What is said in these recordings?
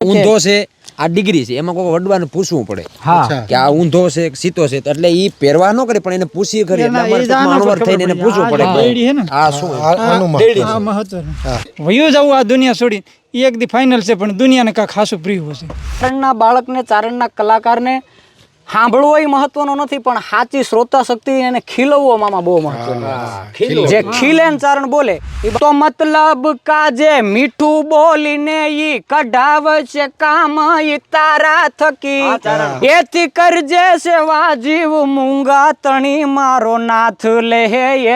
ઊંધો છે આ ડિગ્રી છે એમાં કોઈ વડવાને પૂછવું પડે કે આ ઊંધો છે સીતો છે એટલે ઈ પહેરવા ન કરે પણ એને પૂછી ખરી એટલે અમારે ટૂંકમાં અણવર થઈને એને પૂછવું પડે આ શું આ મહત્વનું વયું જવું આ દુનિયા છોડી એ એક દી ફાઇનલ છે પણ દુનિયાને કાંઈક ખાસું પ્રિય હશે. ચારણના બાળકને ચારણના કલાકારને સાંભળવો એ મહત્વનો નથી પણ સાચી શ્રોતા શક્તિ એને ખીલવવો મામા બહુ મહત્વનો. જે ખીલે ને ચારણ બોલે તો મતલબ કાજે મીઠું બોલીને ઈ કઢાવે છે કામ ઈ તારા થકી એથી કરજે સેવા જીવ મૂંગા તણી મારો નાથ લે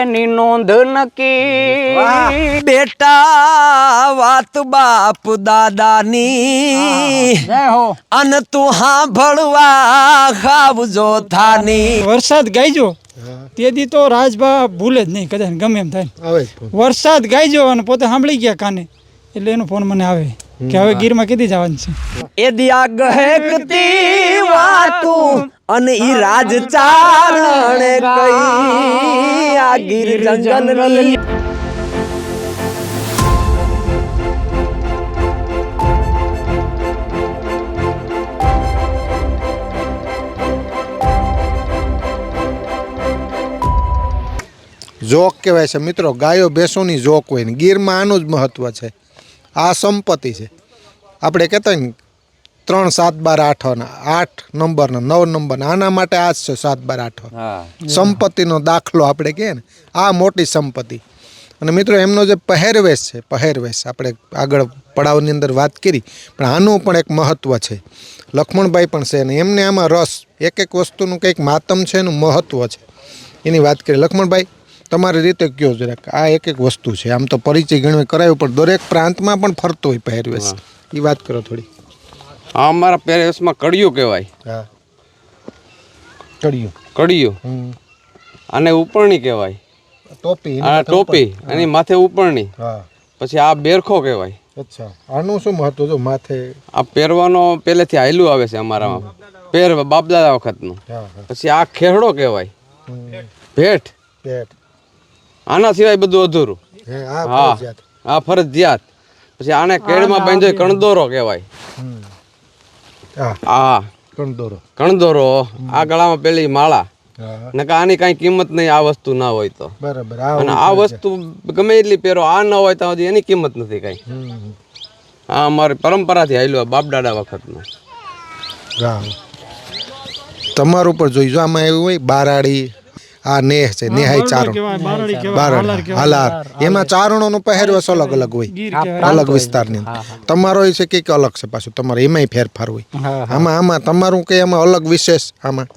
એની નોંધ નકી. બેટા વાત બાપ દાદાની અન તું સાંભળવા ખાવજો થાની. વરસાદ ગાયજો તેથી તો રાજભા ભૂલે જ નહીં કદાચ ગમે એમ થાય. વરસાદ ગાયજો અને પોતે સાંભળી ગયા કાને એટલે એનો ફોન મને આવે કે હવે ગીરમાં કીધી જવાનું છે. એ દિયા ગહેકતી વાતું અને ઈ રાજચારણ કઈ આ ગીર જંગલની. જોક કહેવાય છે મિત્રો, ગાયો ભેંસોની જોક હોય ને ગીરમાં આનું જ મહત્વ છે. આ સંપત્તિ છે. આપણે કહેતા હોય ને 3, 7, 12, 8 નંબરના 9 નંબરના આના માટે આ જ છે 7, 12, 8 સંપત્તિનો દાખલો આપણે કહીએ ને આ મોટી સંપત્તિ. અને મિત્રો એમનો જે પહેરવેશ છે પહેરવેશ આપણે આગળ પડાવની અંદર વાત કરી પણ આનું પણ એક મહત્વ છે. લક્ષ્મણભાઈ પણ છે ને એમને આમાં રસ એક વસ્તુનું કંઈક માતમ છે એનું મહત્વ છે એની વાત કરી. લક્ષ્મણભાઈ તમારી રીતે કયો જરાક આ એક વસ્તુ છે આમ તો પરિચય ઘણો કરાયો પણ દરેક પ્રાંતમાં પણ ફરતો હોય પહેરવેશ એ વાત કરો થોડી. હા અમારા પહેરવેશમાં કડિયું કહેવાય. હા કડિયું કડિયું આને ઉપરણી કહેવાય. ટોપી આ ટોપી એની માથે ઉપરણી. હા પછી આ બેરખો કહેવાય. અચ્છા આનું શું મહત્વ જો માથે આ પહેરવાનો પહેલેથી હાયલું આવે છે અમારામાં પહેરવા બાપદાદા વખતનું. પછી આ ખેરડો કહેવાય. ભેટ પેટ આના સિવાય બધું અધૂરું. હા આ ફરજિયાત. પછી આને કેળમાં બાંધ્યો કણદોરો કહેવાય. હા કણદોરો કણદોરો આ ગળામાં પેલી માળા નકા આની કઈ કિંમત નહીં આ વસ્તુ ના હોય તો. બરાબર અને આ વસ્તુ ગમે એટલી પહેરો આ ન હોય તો એની કિંમત નથી કઈ. આ અમારી પરંપરાથી હાલ્યું બાપ દાદા વખતનું. તમારું પર જોઈજો આમાં એવું હોય બારાડી આ નેહ છે નેહાઈ ચારણ બારાડી હાલાર એમાં ચારણોનું પહેરવેશ અલગ અલગ હોય અલગ વિસ્તારની અંદર. તમારો એ છે કે અલગ છે પાછું તમારે એમાંય ફેરફાર હોય. આમાં તમારું કઈ આમાં અલગ વિશેષ આમાં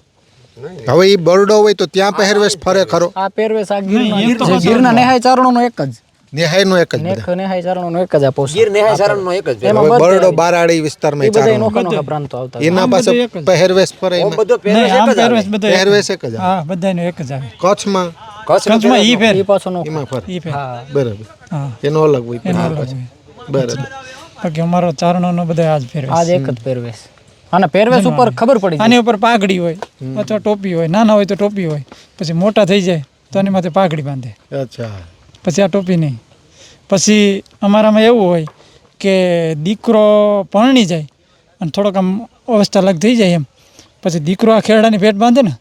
હવે એ બરડો હોય તો ત્યાં પહેરવેશ ફરે ખરો. આ પહેરવેશ આ ગીરના નેહાય ચારણોનો એક જ નેહાઈનો એક જ નેહાય ચારણોનો એક જ આપો. ગીર નેહાય ચારણનો એક જ બરડો બારાડી વિસ્તારમાં ચારણ પ્રાંતો આવતા એના પાસે પહેરવેશ ફરે બધો પહેરવેશ એક જ હા બધાનો એક જ આવે. કચ્છમાં કચ્છમાં ઈ ફેર એમાં ફરે ઈ ફેર બરાબર એનો અલગ હોય બરાબર. બાકી અમારો ચારણોનો બધા આજ ફેરવેશ આજ એક જ પહેરવેશ. અને પહેરવેશ ઉપર ખબર પડી આની ઉપર પાઘડી હોય અથવા ટોપી હોય. નાના હોય તો ટોપી હોય પછી મોટા થઈ જાય તો આની માથે પાઘડી બાંધે. અચ્છા પછી આ ટોપી નહીં. પછી અમારામાં એવું હોય કે દીકરો પરણી જાય અને થોડોક આમ અવસ્થા અલગ થઈ જાય એમ પછી દીકરો આ ખેરડાની ભેટ બાંધે ને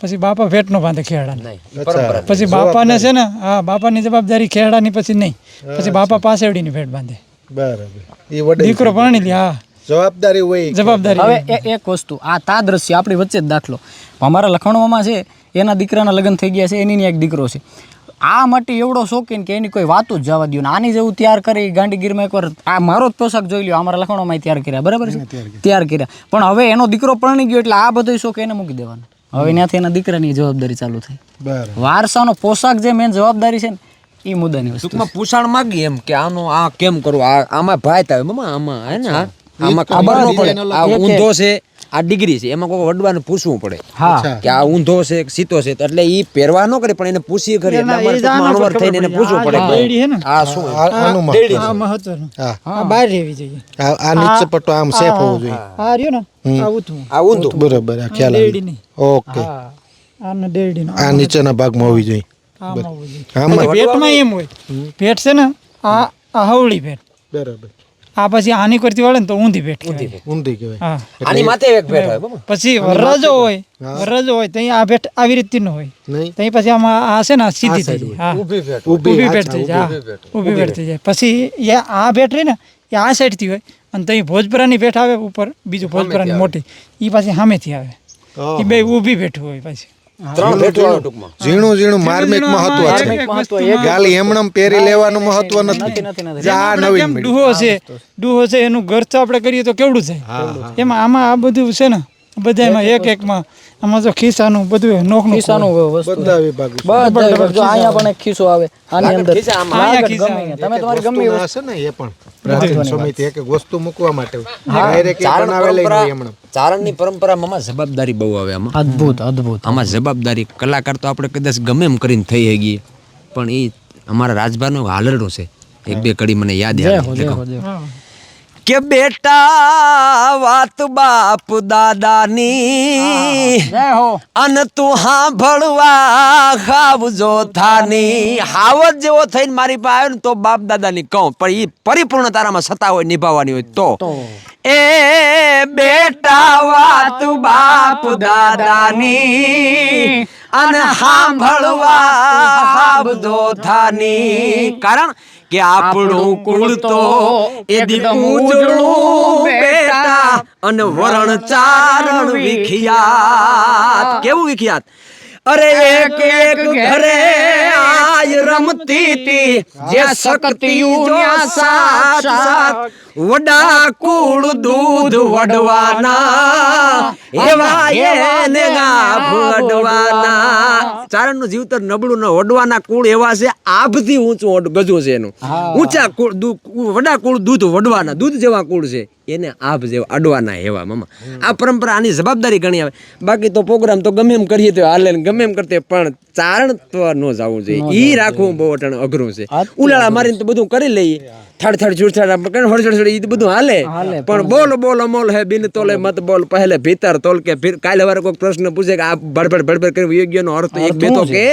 પછી બાપા ભેટ નો બાંધે ખેરડાની. પછી બાપાને છે ને હા બાપાની જવાબદારી ખેરડાની પછી નહીં પછી બાપા પાસેવડીની ભેટ બાંધે. બરાબર દીકરો પરણી લે હા જવાબદારી હોય જવાબદારી. હવે એક વસ્તુ આ તાદ્રશ્ય આપણી વચ્ચે જ દાખલો અમારા લખણવામાં છે એના દીકરાના લગ્ન થઈ ગયા છે એની એક દીકરો છે. આ માટે એવડો શોખીન કે એની કોઈ વાતો જ જવા દો ને આની જેવું તૈયાર કરી ગાંધીગીરમાં એકવાર આ મારો જ પોશાક જોઈ લ્યો અમારા લખણોમાં તૈયાર કર્યા બરાબર છે તૈયાર કર્યા પણ હવે એનો દીકરો પરણી ગયો એટલે આ બધો શોખ એને મૂકી દેવાનો. હવે ત્યાંથી એના દીકરાની જવાબદારી ચાલુ થઈ. વારસાનો પોશાક જે મેન જવાબદારી છે ને એ મુદ્દાની વસ્તુ. ટૂંકમાં પૂછાણ માંગી એમ કે આનો આ કેમ કરવું આમાં ભાઈ થાય મમ્મા આમાં હે ને આમાં ખબર ન પડે આ ઊંધો છે આ ડિગ્રી છે એમાં કોઈ વડવાને પૂછવું પડે કે આ ઊંધો છે સીતો છે એટલે ઈ પહેરવા ન કરે પણ એને પૂછી ખરી એટલે અમારે ટૂંકમાં અણવર થઈને એને પૂછવું પડે આ શું આનું આ મહત્વનું આ બહાર રહેવી જોઈએ. આ નીચે પટ્ટો આમ સેફ હોવું જોઈએ. આ રહ્યો ને આ ઊંધું આ ઊંધું બરાબર આ ખ્યાલ દેડીની ઓકે આનો દેડીનો આ નીચેના ભાગમાં હોવી જોઈએ. આમાં હોવું જોઈએ. પેટમાં એમ હોય પેટ છે ને આ હવળી પેટ બરાબર આ પછી આની કરતી વળે ને તો ઊંધી ભેટ કહેવાય. ઊંધી કહેવાય. હા આની માથે એક ભેટ હોય મામા. પછી વરરાજો હોય ત્યાં આ ભેટ આવી રીતની ન હોય નહીં ત્યાં પછી આમાં આ છે ને આ સીધી થઈ જાય. હા ઊભી ભેટ ઊભી ભેટ થઈ જાય. હા ઊભી ભેટ થઈ જાય. પછી એ આ ભેટ રહી ને એ આ સાઈડથી હોય અને ત્યાં ભોજપરાની ભેટ આવે ઉપર, બીજું ભોજપરાની મોટી એ પાછી સામેથી આવે. એ બે ઊભી ભેટ હોય પાછી. 3 ભેટો આવે ટૂંકમાં. ઝીણું ઝીણું માર્મિક મહત્વ છે. માર્મિક મહત્વ ગાલી એમણમ પહેરી લેવાનું મહત્વ નથી. જે આ આપણે નવીન કેમ મળી. ડૂહો છે એનું ઘર તો આપણે કરીએ તો કેવડું થાય. એમાં આમાં આ બધું છે ને બધા એમાં એકમાં આમાં જો ખિસ્સાનું બધું નોખનું ખિસ્સાનું વસ્તુ બધા વિભાગ બધા વિભાગ. જો અહીંયા પણ એક ખિસ્સો આવે આની અંદર ખિસ્સા આમાં. અહીંયા આગળ ખિસ્સા ગમે ત્યાં. તમે તમારી ગમે વસ્તુના હશે ને એ પણ પ્રાચીન સમયથી એક એક વસ્તુ મૂકવા માટે ડાયરેક્ટ બનાવેલી નહીં એમણમ. ચારણની પરંપરા મામા જવાબદારી બહુ આવે આમાં. અદ્ભુત અદ્ભુત. આમાં જવાબદારી કલાકાર તો આપણે કદાચ ગમે એમ કરીને થઈ ગઈએ પણ એ અમારા રાજભાનું હાલરનું છે. એક બે કડી મને યાદ આવે કે બેટા વાત બાપ દાદાની જય હો. અન તું સાંભળવા ખાવજો થાની. હાવત જેવો થઈને મારી પાસે આવ્યો ને તો બાપ દાદાની કહું, પણ એ પરિપૂર્ણ તારામાં સત્તા હોય નિભાવવાની હોય તો એ બેટા વાત બાપ દાદાની અન સાંભળવા ખાવજો થાની. કારણ કે આપણું કુળ તો એ દીકુજળું બેટા અને વરણ ચારણ વિખ્યાત. કેવું વિખ્યાત? અરે એક એક ઘરે આય રમતી તી જે શક્તિઓ સાથ સાથ વડા કુળ દૂધ વડવાના એવા એને ગાભ વડવાના. ચારણનું જીવતર નબળું ન વડવાના કુળ એવા છે, આભથી ઊંચું ગજું છે એનું. ઊંચા કુળ વડા કુળ દૂધ વડવાના, દૂધ જેવા કુળ છે એને આભ જેવા અડવાના એવા મામા. આ પરંપરા આની જવાબદારી ઘણી આવે. બાકી તો પ્રોગ્રામ તો ગમે એમ કરીએ તો હાલે, ગમે એમ કરતે પણ ચારણ તો ન જવું જોઈએ. ઈ રાખવું બહુ અટણ અઘરું છે. ઉલાળા મારીને તો બધું કરી લઈએ, થડ થડ છૂટછાડ હળસડ ઈ બધું હાલે, પણ બોલ બોલ અમોલ હે બિન તોલે મત બોલ પહેલે ભીતર તોલ કે ફિર. કાલે વારે કોઈ પ્રશ્ન પૂછે કે આ બડબડ બડબડ કરી યોગ્ય નો અર્થ એક બે તો કે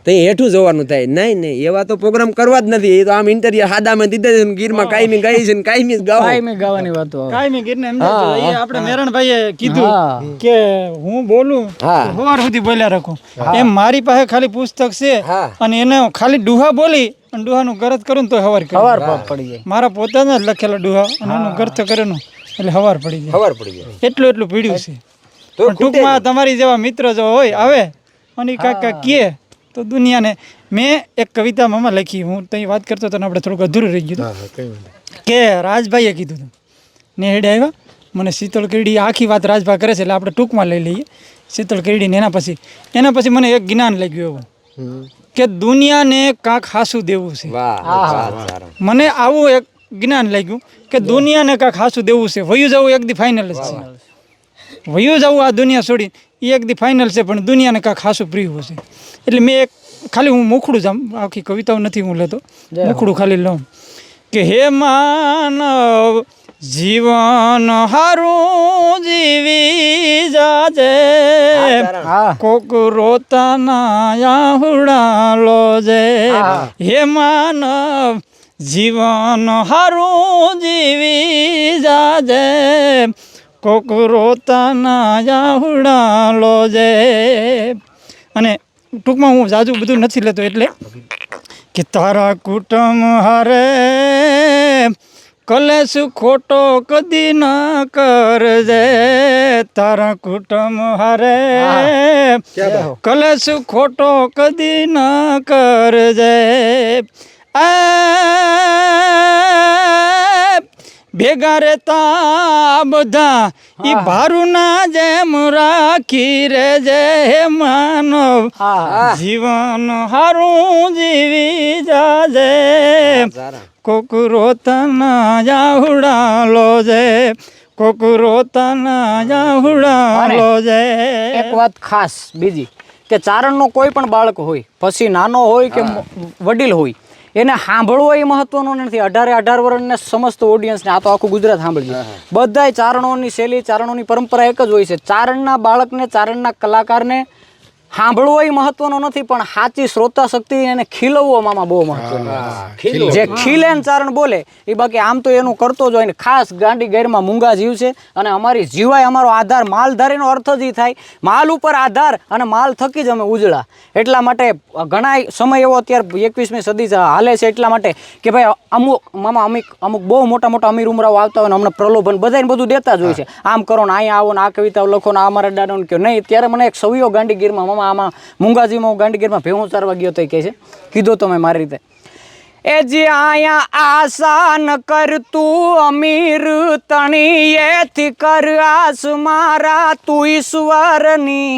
તે હેઠું જોવાનું થાય. નહીં એવા તો પ્રોગ્રામ કરવા જ નથી. એ તો આમ ઇન્ટરવ્યુ હાદામાં દીધા છે, ગીરમાં કાયમી ગાઈ છે ને કાયમી ગાવ. કાયમી ગાવાની વાતો આવે. કાંઈ ગીરને એમ એ આપણે મેરણભાઈએ કીધું કે હું બોલું સવાર સુધી બોલ્યા રાખું. એમ મારી પાસે ખાલી પુસ્તક છે અને એને ખાલી ડુહા બોલી અને ડુહાનું ગરજ કરું ને તો હવાર સવાર પડી જાય. મારા પોતાના જ લખેલા ડુહા અને એનું ગરજ કરેલું એટલે હવાર પડી જાય. ખબર પડી જાય. એટલું પીડ્યું છે. પણ ટૂંકમાં તમારી જેવા મિત્ર જો હોય આવે અને કાકા કહે તો દુનિયાને. મેં એક કવિતા મામા લખી, હું ત્યાં વાત કરતો હતો ને આપણે થોડુંક અધૂરું રહી ગયું હતું. કે રાજભાઈએ કીધું હતું ને હેડે આવ્યા મને શીતળ કેરડી આખી વાત રાજભા કરે છે એટલે આપણે ટૂંકમાં લઈ લઈએ શીતળ કેરડીને. એના પછી મને એક જ્ઞાન લાગ્યું એવું કે દુનિયાને કાંક હાસું દેવું છે. મને આવું એક જ્ઞાન લાગ્યું કે દુનિયાને કાંક હાસું દેવું છે. વયું જવું એક દી ફાઇનલ જ છે. વયું જવું આ દુનિયા છોડી એ એક દી ફાઇનલ છે, પણ દુનિયાને કાંક હાસું પ્રિયું છે. એટલે મેં એક ખાલી હું મુખડું જ આમ આખી કવિતાઓ નથી હું લેતો, મુખડું ખાલી લઉં કે હે માનવ જીવન હારું જીવી જાજે કોક રોતાના આહુડા લોજે. હે માનવ જીવન હારું જીવી જાજે કોક રોતાના આહુડા લોજે. અને ટૂંકમાં હું જાજુ બધું નથી લેતો એટલે કે તારા કુટુંબ હારે કલેશ ખોટો કદી ન કરજે. તારા કુટુંબ હારે કલેશ ખોટો કદી ન કરજે. ભેગા રેતા બધા ઈ ભારુના જેમ રાખી રે જે માનવ જીવન હારું જીવી જાજે કોક રોતાના જાહુડા લોજે કોક રોતાના જાહુડા લોજે. એક વાત ખાસ બીજી કે ચારણનો કોઈ પણ બાળક હોય, પછી નાનો હોય કે વડીલ હોય, એને સાંભળવો એ મહત્વનો નથી. 18 વર્ષને સમસ્ત ઓડિયન્સને, આ તો આખું ગુજરાત સાંભળ્યું. બધાય ચારણોની શૈલી, ચારણોની પરંપરા એક જ હોય છે. ચારણના બાળકને, ચારણના કલાકારને સાંભળવો એ મહત્વનો નથી પણ સાચી શ્રોતા શક્તિ એને ખીલવવો મામા બહુ મહત્વનો. જે ખીલે ને ચારણ બોલે એ બાકી આમ તો એનું કરતો જ હોય ને. ખાસ ગાંડી ગેરમાં મૂંગા જીવ છે અને અમારી જીવાય અમારો આધાર માલધારીનો અર્થ જ ઈ થાય માલ ઉપર આધાર અને માલ થકી જ અમે ઉજળા. એટલા માટે ઘણા સમય એવો અત્યારે 21મી સદી હાલે છે એટલા માટે કે ભાઈ અમુક મામા અમુક બહુ મોટા મોટા અમીર ઉમરાઓ આવતા હોય ને અમને પ્રલોભન બધાને બધું દેતા જ હોય છે. આમ કરો ને અહીંયા આવો ને આ કવિતાઓ લખો ને આ અમારા દાદાને કહો નહીં. ત્યારે મને એક સવિયો ગાંડી ગીરમાં મામા આમાં મૂંગાજીમાં હું ગાંડી ગીરમાં ભેહું ચારવા ગયો તો કહે છે કીધો તમે મારી રીતે એ જે અહીંયા આશા ન કર તું અમીર તણીએથી કર આસ મારા તું ઈશ્વરની.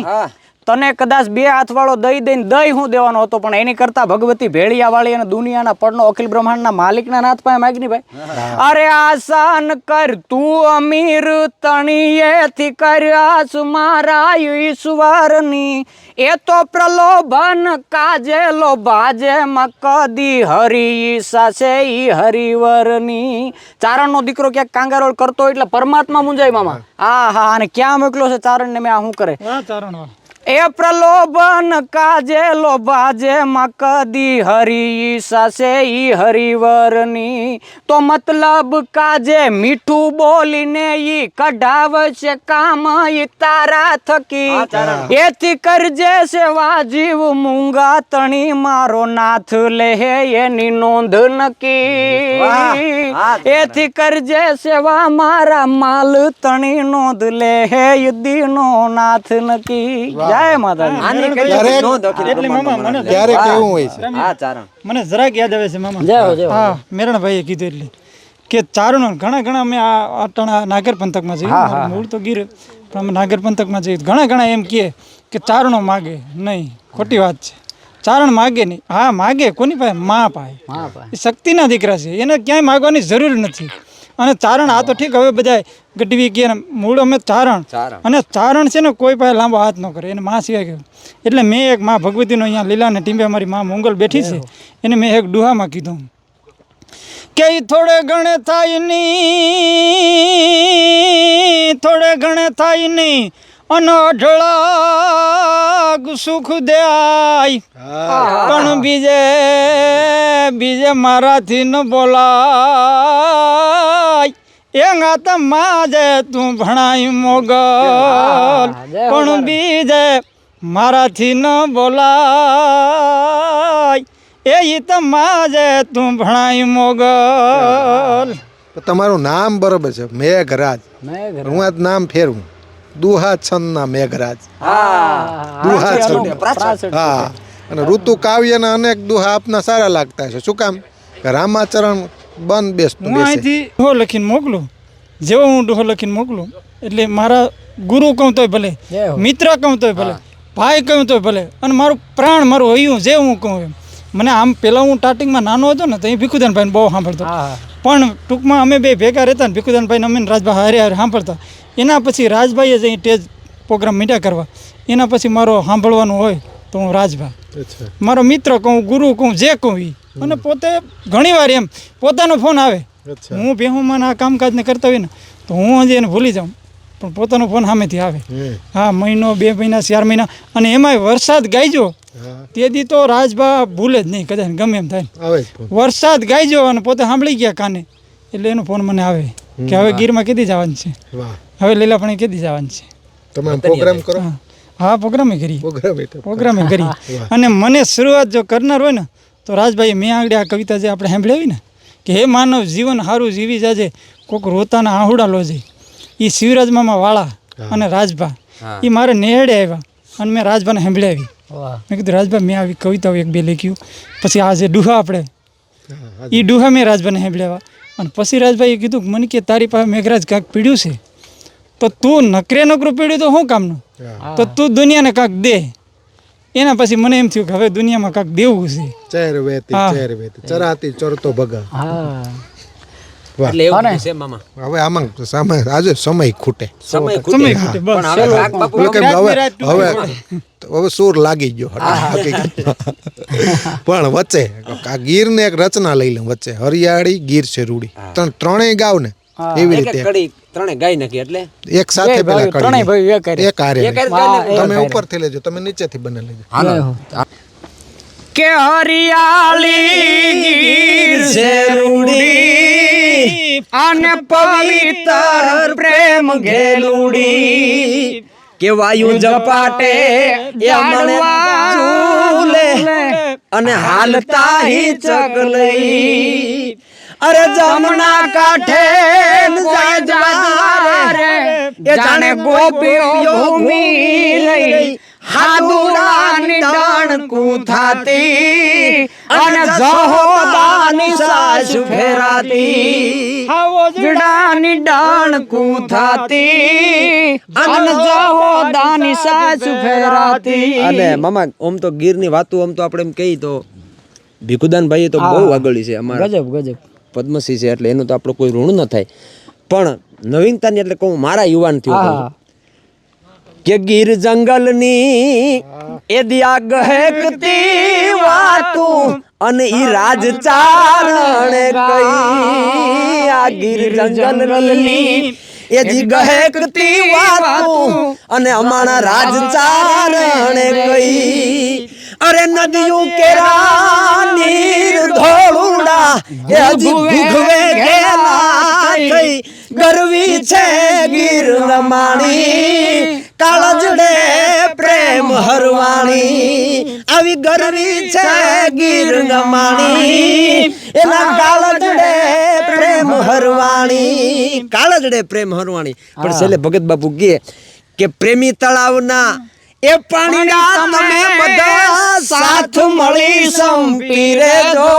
તને કદાચ 2 હાથવાળો દઈ દઈને દઈ હું દેવાનો હતો પણ એની કરતા ભગવતી ભેળિયા વાળી અને દુનિયાના પડનો અખિલ બ્રહ્માંડના માલિકના નાથ પાસે માગની ભાઈ. અરે આસાન કર તું અમીર તણીએથી કર આસ મારા ઈશ્વરની. એ તો પ્રલોભન કાજે લોભાજે મકદી હરી ઈશા છે ઈ હરિવરની. ચારણનો દીકરો ક્યાંક કાંગારોળ કરતો એટલે પરમાત્મા મુંજાય મામા. હા અને ક્યાં મોકલ્યો છે ચારણને મેં આ શું કરે ચારણ એ પ્રલોભન કાજે લોભાજે મકદી હરી ઈશા છે ઈ હરિવરની. તો મતલબ કાજે મીઠું બોલીને ઈ કઢાવશે કામ ઈ તારા થકી. એથી કરજે સેવા જીવ મૂંગા તણી મારો નાથ લે એની નોંધ નકી. એથી કરજે સેવા મારા માલ તણી નોંધ લે દીનો નાથ નકી. જય માતાજી. એટલે મામા મને ત્યારે કેવું હોય છે? હા ચારણ મને જરાક યાદ આવે છે મામા. જય હો, જય હો. હા મેરણભાઈએ કીધું એટલે કે ચારણો ઘણા અમે આ અટાણા નાગર પંથકમાં જઈએ. મૂળ તો ગીર પણ અમે નાગર પંથકમાં જઈએ. ઘણા એમ કહે કે ચારણો માગે નહીં. ખોટી વાત છે. ચારણ માગે નહીં. હા માગે કોની પાસે? મા પાસે. એ શક્તિના દીકરા છે એને ક્યાંય માગવાની જરૂર નથી. અને ચારણ આ તો ઠીક હવે બધા ગઢવી કે મૂળ અમે ચારણ અને ચારણ છે ને કોઈ પાસે લાંબો હાથ ન કરે એને માં સિવાય કહ્યું. એટલે મેં એક માં ભગવતીનો અહીંયા લીલાને ટીંબે અમારી માં મોંગલ બેઠી છે એને મેં એક ડુહામાં કીધું કે થોડે ઘણે થાય નહીં અને અઢળા સુખ દેય પણ બીજે મારાથી ન બોલાય. એંગા તમાજે તું ભણાય મોગલ પણ બીજે મારાથી ન બોલાય. એ તમાજે તું ભણાય મોગલ. તમારું નામ બરોબર છે મેઘરાજ. હું આ નામ ફેરવું દુહા છંદના મેઘરાજ. દુહા છંદ. હા અને ઋતુ કાવ્યના અનેક દુહા આપના સારા લાગતા છે. શું કામ? રામાચરણ બંધ બેસતું હું અહીંથી ડોહો લખીને મોકલું. જેવો હું ડોહો લખીને મોકલું એટલે મારા ગુરુ કહું તોય ભલે, મિત્ર કહું તોય ભલે, ભાઈ કહું તોય ભલે, અને મારું પ્રાણ મારું હૈયું જે હું કહું એમ. મને આમ પહેલાં હું સ્ટાર્ટિંગમાં નાનો હતો ને તો અહીં ભીખુદાનભાઈને બહુ સાંભળતો. પણ ટૂંકમાં અમે બે ભેગા રહેતા ને ભીખુદાનભાઈને અમે રાજભાઈ હારે સાંભળતા. એના પછી રાજભાઈએ જ અહીં સ્ટેજ પ્રોગ્રામ મીઠા કરવા. એના પછી મારો સાંભળવાનું હોય તો હું રાજભા, મારો મિત્ર કહું, ગુરુ કહું, જે કહું એ. અને પોતે ઘણીવાર એમ પોતાનો ફોન આવે. હું બેહુમાં આ કામકાજને કરતા હોય ને તો હું હજી એને ભૂલી જાઉં પણ પોતાનો ફોન સામેથી આવે. હા મહિનો 2 મહિના 4 મહિના અને એમાંય વરસાદ ગાઈજો તેથી તો રાજભા ભૂલે જ નહીં કદાચ ગમે એમ થાય. વરસાદ ગાઈજો અને પોતે સાંભળી ગયા કાને એટલે એનો ફોન મને આવે કે હવે ગીરમાં કેદી જવાનું છે, હવે લીલાપણે કેદી જવાનું છે. તમે પ્રોગ્રામ કરો? હા પ્રોગ્રામે કરી. અને મને શરૂઆત જો કરનાર હોય ને તો રાજભાઈ મેં આગળ આ કવિતા જે આપણે સાંભળાવી ને કે હે માનવ જીવન સારું જીવી જાજે કોઈક રોતાના આહુડા લોજે. એ શિવરાજ મામા વાળા અને રાજભા એ મારે નેહડે આવ્યા અને મેં રાજભાને સાંભળાવી. મેં કીધું રાજભા મેં આવી કવિતાઓ 1-2 લખ્યું. પછી આ જે ડુહા આપણે એ ડુહા મેં રાજભાને સાંભળ્યા. અને પછી રાજભાઈએ કીધું મને કે તારી પાસે મેઘરાજ કાંક પીડ્યું છે તો તું નકરું પીડ્યું તો શું કામનું, તો તું દુનિયાને કાંક દે. એના પછી મને એમ થયું કે હવે દુનિયામાં કાંક દેવું છે. ચેર વેતી ચરાતી ચરતો ભગા. એટલે એવું છે મામા. હવે આમાં સામે આજે સમય ખૂટે. સમય ખૂટે પણ હવે કાક બાપુ હવે સૂર લાગી ગયો પણ વચ્ચે આ ગીર ને એક રચના લઈ લઉં વચ્ચે. હરિયાળી ગીર છે રૂડી ત્રણેય ગાવ ને એવી રીતે ત્રણે ગાય નાખી એટલે એક સાથે પેલા કરી ત્રણેય ભાઈ એક હારે. એક હારે એક હારે ગાય નાખી. તમે ઉપરથી લેજો, તમે નીચેથી બને લેજો. હાલો કે હરિયાળી ગીર છે રૂડી અને પવિત્ર પ્રેમ ઘેલુડી કે વાયુ જપાટે યમને ઝૂલે અને હાલતા હી ચકલઈ અરે જમના કાંઠે જાય દ્વારે એ જાણે ગોપીઓ ભૂમિ લઈ હાદુડાની ડાણકું થાતી અને જહોદાની સાસ ફેરાતી હાવજડાની ડાણકું થાતી અને જહોદાની સાસ ફેરાતી. અને મામા ઓમ તો ગીરની વાતો આમ તો આપણે એમ કહી તો ભીખુદાનભાઈ તો બહુ આગળ છે અમારા ગજબ ગજબ પદ્મશ્રી છે એટલે એનું તો આપણું કોઈ ઋણ ન થાય. પણ નવીનતાની એટલે કહું મારા યુવાન થયો કે ગીર જંગલની એ દિયા ગહેકતી વાતું અને ઈ રાજચારણે કઈ આ ગીર જંગલની એ જી ગહેકતી વાતું અને અમારા રાજચારણે કઈ અરે નદીયું કેરા નીર ધોળુડા એ હજી ભૂગવે ગેલા થઈ ગરવી છે ગીર રમાણી કાળજડે પ્રેમ હરવાણી આવી ગરવી છે ગીર રમાણી એના કાળજડે પ્રેમ હરવાણી કાળજડે પ્રેમ હરવાણી. પણ છેલ્લે ભગત બાપુ કે પ્રેમી તળાવના એ પાણીના તમે બધા સાથ મળી સંપી રેજો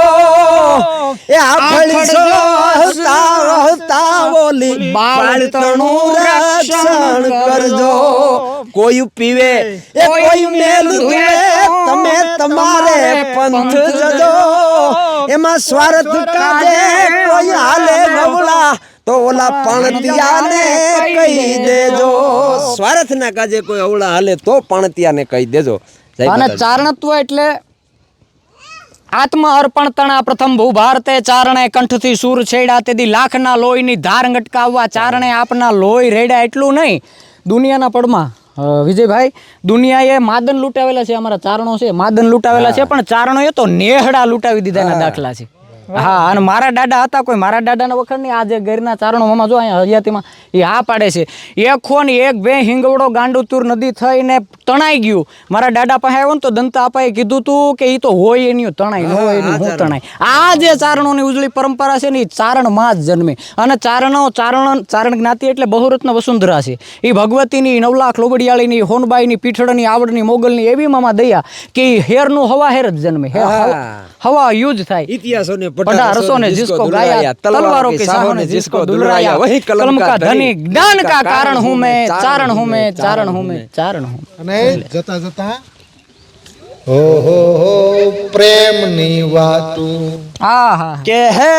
એ આફળીસો હસતા ઓલી બાળતણું રક્ષણ કરજો. કોઈ પીવે એ કોઈ મેલ ધુએ તમે તમારે પંથ જજો એમાં સ્વાર્થ કાજે કોઈ હાલે નવલા તો ઓલા પણતિયાને કહી દેજો. સ્વાર્થ ના કાજે કોઈ અવળા હાલે તો પણતિયાને કહી દેજો. અને ચારણત્વ એટલે આત્મ અર્પણ તણા પ્રથમ ભૂ ભારતે ચારણે કંઠથી સૂર છેડા તેથી લાખના લોહીની ધાર ગટકાવવા ચારણે આપના લોહી રેડ્યા. એટલું નહીં, દુનિયાના પડમાં વિજયભાઈ દુનિયાએ માદન લૂંટાવેલા છે, અમારા ચારણો છે માદન લૂંટાવેલા છે, પણ ચારણોએ તો નેહડા લૂંટાવી દીધાના દાખલા છે. હા, અને મારા દાદા હતા, કોઈ મારા દાદાના વખત નહીં, આજે ગીરના ચારણો મામા જો અહીંયા હરિયાતીમાં એ હા પાડે છે. એકો ને એક બે હિંગવડો ગાંડુતુર નદી થઈને તણાઈ ગયું. મારા દાદા પાસે આવ્યો ને તો દંતા અપાએ કીધું તું કે એ તો હોય એની તણાઈ ન હોય એની હું તણાઈ. આ જે ચારણોની ઉજળી પરંપરા છે ને એ ચારણમાં જ જન્મે. અને ચારણ જ્ઞાતિ એટલે બહુરત્ન વસુંધરા છે. એ ભગવતીની, નવલાખ લોબડિયાળીની, હોનબાઈની, પીઠળની, આવડની, મોગલની એવી મામા દયા કે હેરનું હવા હેર જ જન્મે. હવા યુજ થાય. इतिहासों ने पढ़ा रसों ने जिसको गाया, तलवारों के शाहों ने जिसको दुलराया, वही कलम का धनी ज्ञान का कारण हूँ मैं, चारण हूँ मैं, चारण हूँ मैं, चारण हूँ. અને જતા જતા હો પ્રેમની વાતું આહા કે હે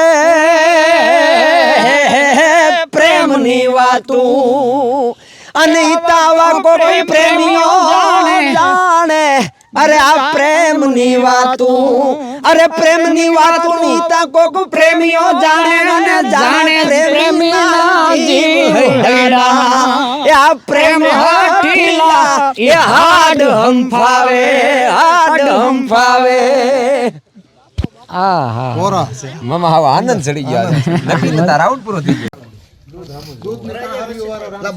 પ્રેમની વાતું અનિતાવા કોઈ પ્રેમીઓ જાણે અરે આ પ્રેમની વાતું અરે પ્રેમની વાતું નીતા કોક પ્રેમીઓ જાણે અને જાણે પ્રેમીના જીવ હૈડા એ આ પ્રેમ હઠીલા એ હાડ હંફાવે આહા કોરા છે. મામા હવે આનંદ ચડી ગયો નક્કી નતા રાઉન્ડ પૂરો થઈ ગયો.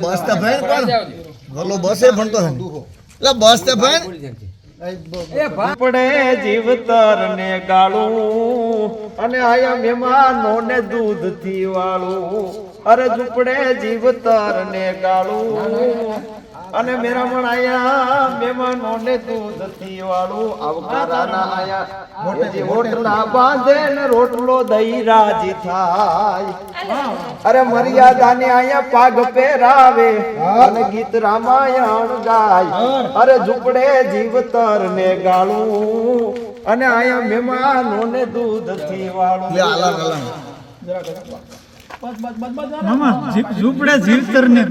બસ તો ભાઈ કોણ બોલો બસે ભણતો છે બસ તો ભાઈ પડે જીવતર ને ગાળું અને આયા મહેમાનો ને દૂધ થી વાળું અરે ઝૂપડે જીવતર ને ગાળું અને મેરામણ આયા મહેમાનો ને દૂધ થી વાળું આવકારાના આયા રોટલા બાંધે ને રોટલો દઈ રાજી થાય અરે મર્યાદાને આયા પાગ પહેરાવે અને ગીત રામાયણ ગાય અરે ઝૂપડે જીવતર ને ગાળું અને આયા મહેમાનો ને દૂધ થી વાળું મામા ઝૂંપડે જીવતર ને